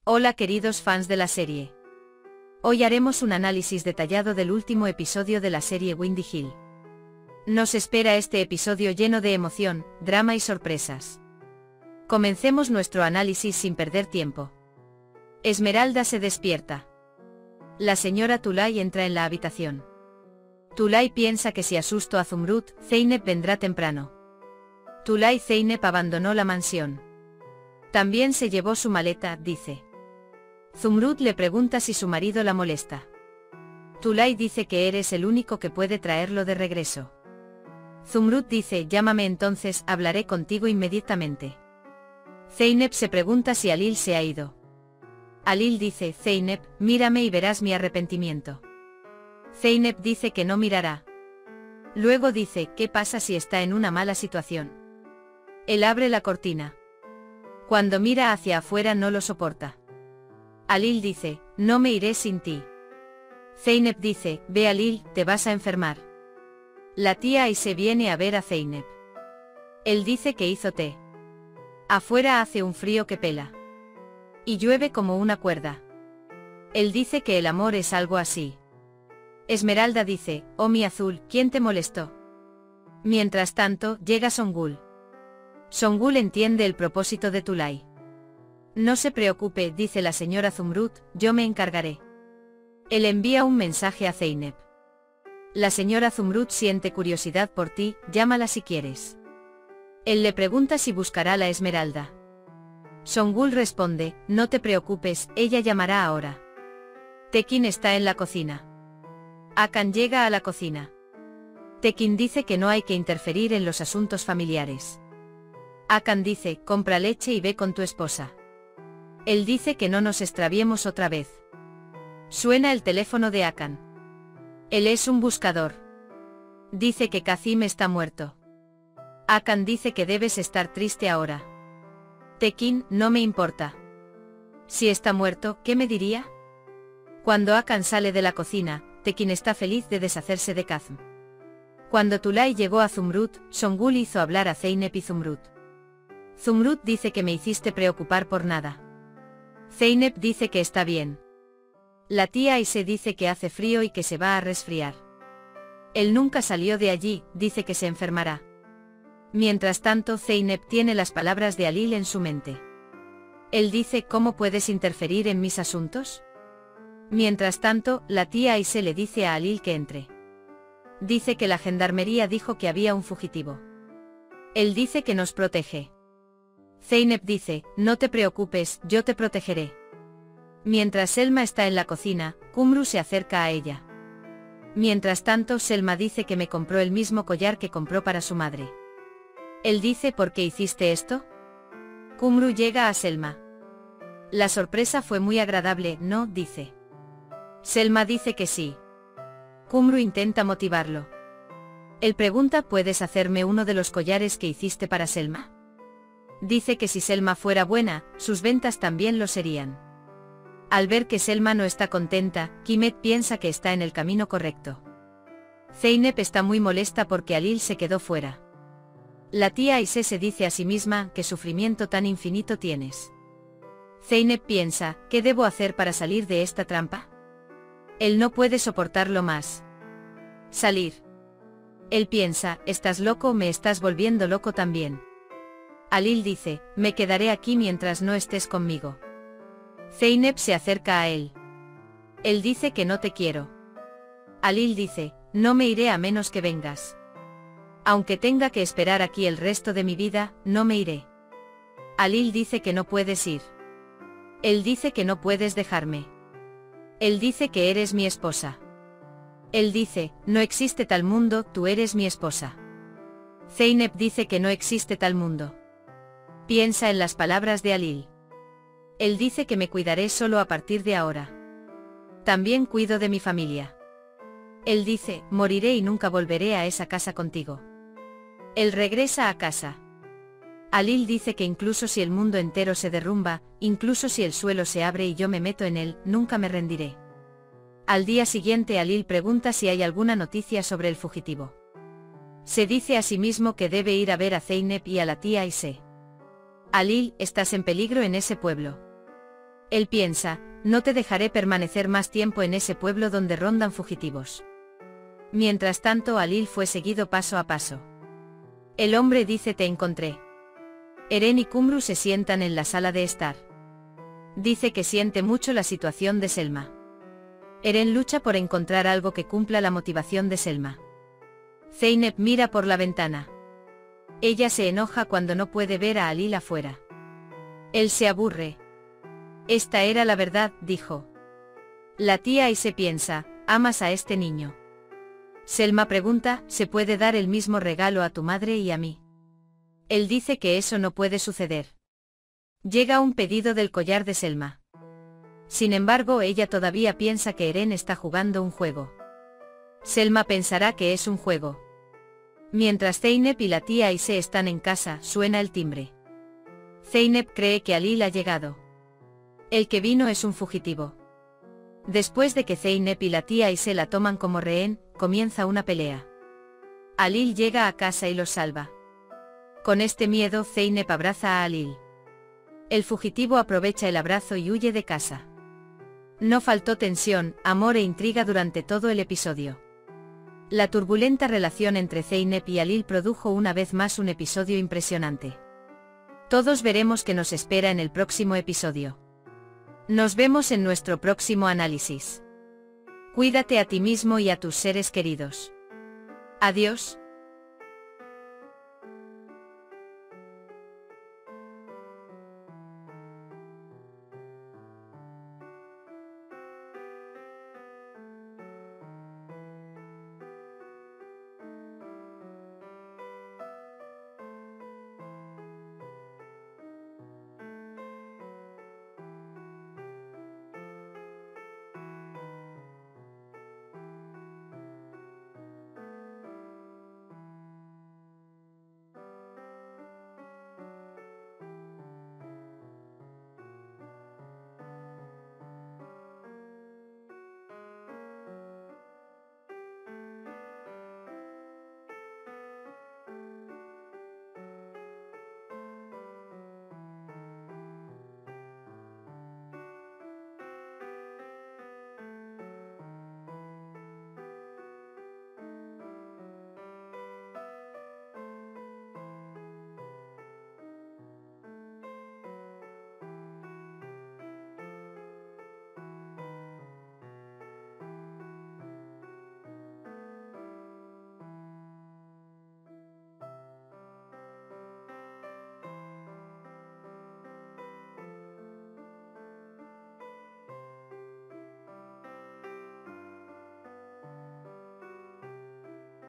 Hola queridos fans de la serie. Hoy haremos un análisis detallado del último episodio de la serie Windy Hill. Nos espera este episodio lleno de emoción, drama y sorpresas. Comencemos nuestro análisis sin perder tiempo. Esmeralda se despierta. La señora Tulay entra en la habitación. Tulay piensa que si asusto a Zumrud, Zeynep vendrá temprano. Tulay Zeynep abandonó la mansión. También se llevó su maleta, dice. Zumrud le pregunta si su marido la molesta. Tulay dice que eres el único que puede traerlo de regreso. Zumrud dice, llámame entonces, hablaré contigo inmediatamente. Zeynep se pregunta si Alil se ha ido. Alil dice, Zeynep, mírame y verás mi arrepentimiento. Zeynep dice que no mirará. Luego dice, ¿qué pasa si está en una mala situación? Él abre la cortina. Cuando mira hacia afuera no lo soporta. Alil dice, no me iré sin ti. Zeynep dice, ve Alil, te vas a enfermar. La tía Aise viene a ver a Zeynep. Él dice que hizo té. Afuera hace un frío que pela. Y llueve como una cuerda. Él dice que el amor es algo así. Esmeralda dice, oh mi azul, ¿quién te molestó? Mientras tanto, llega Songul. Songul entiende el propósito de Tulay. No se preocupe, dice la señora Zumrud, yo me encargaré. Él envía un mensaje a Zeynep. La señora Zumrud siente curiosidad por ti, llámala si quieres. Él le pregunta si buscará la esmeralda. Songul responde, no te preocupes, ella llamará ahora. Tekin está en la cocina. Akan llega a la cocina. Tekin dice que no hay que interferir en los asuntos familiares. Akan dice, compra leche y ve con tu esposa. Él dice que no nos extraviemos otra vez. Suena el teléfono de Akan. Él es un buscador. Dice que Kazim está muerto. Akan dice que debes estar triste ahora. Tekin, no me importa. Si está muerto, ¿qué me diría? Cuando Akan sale de la cocina, Tekin está feliz de deshacerse de Kazm. Cuando Tulay llegó a Zumrud, Songul hizo hablar a Zeynep y Zumrud. Zumrud dice que me hiciste preocupar por nada. Zeynep dice que está bien. La tía Aise dice que hace frío y que se va a resfriar. Él nunca salió de allí, dice que se enfermará. Mientras tanto, Zeynep tiene las palabras de Alil en su mente. Él dice, ¿cómo puedes interferir en mis asuntos? Mientras tanto, la tía Aise le dice a Alil que entre. Dice que la gendarmería dijo que había un fugitivo. Él dice que nos protege. Zeynep dice, no te preocupes, yo te protegeré. Mientras Selma está en la cocina, Kumru se acerca a ella. Mientras tanto, Selma dice que me compró el mismo collar que compró para su madre. Él dice, ¿por qué hiciste esto? Kumru llega a Selma. La sorpresa fue muy agradable, ¿no? Dice. Selma dice que sí. Kumru intenta motivarlo. Él pregunta, ¿puedes hacerme uno de los collares que hiciste para Selma? Dice que si Selma fuera buena, sus ventas también lo serían. Al ver que Selma no está contenta, Kimet piensa que está en el camino correcto. Zeynep está muy molesta porque Alil se quedó fuera. La tía Aise se dice a sí misma, ¿qué sufrimiento tan infinito tienes? Zeynep piensa, ¿qué debo hacer para salir de esta trampa? Él no puede soportarlo más. Salir. Él piensa, ¿estás loco o me estás volviendo loco también? Alil dice, me quedaré aquí mientras no estés conmigo. Zeynep se acerca a él. Él dice que no te quiero. Alil dice, no me iré a menos que vengas. Aunque tenga que esperar aquí el resto de mi vida, no me iré. Alil dice que no puedes ir. Él dice que no puedes dejarme. Él dice que eres mi esposa. Él dice, no existe tal mundo, tú eres mi esposa. Zeynep dice que no existe tal mundo. Piensa en las palabras de Alil. Él dice que me cuidaré solo a partir de ahora. También cuido de mi familia. Él dice, moriré y nunca volveré a esa casa contigo. Él regresa a casa. Alil dice que incluso si el mundo entero se derrumba, incluso si el suelo se abre y yo me meto en él, nunca me rendiré. Al día siguiente Alil pregunta si hay alguna noticia sobre el fugitivo. Se dice a sí mismo que debe ir a ver a Zeynep y a la tía Aise. Alil, estás en peligro en ese pueblo. Él piensa, no te dejaré permanecer más tiempo en ese pueblo donde rondan fugitivos. Mientras tanto, Alil fue seguido paso a paso. El hombre dice: te encontré. Eren y Kumru se sientan en la sala de estar. Dice que siente mucho la situación de Selma. Eren lucha por encontrar algo que cumpla la motivación de Selma. Zeynep mira por la ventana. Ella se enoja cuando no puede ver a Alil afuera. Él se aburre. Esta era la verdad, dijo. La tía Aise piensa: amas a este niño. Selma pregunta: ¿se puede dar el mismo regalo a tu madre y a mí? Él dice que eso no puede suceder. Llega un pedido del collar de Selma. Sin embargo, ella todavía piensa que Eren está jugando un juego. Selma pensará que es un juego. Mientras Zeynep y la tía Aise están en casa, suena el timbre. Zeynep cree que Alil ha llegado. El que vino es un fugitivo. Después de que Zeynep y la tía Aise la toman como rehén, comienza una pelea. Alil llega a casa y los salva. Con este miedo, Zeynep abraza a Alil. El fugitivo aprovecha el abrazo y huye de casa. No faltó tensión, amor e intriga durante todo el episodio. La turbulenta relación entre Zeynep y Alil produjo una vez más un episodio impresionante. Todos veremos qué nos espera en el próximo episodio. Nos vemos en nuestro próximo análisis. Cuídate a ti mismo y a tus seres queridos. Adiós.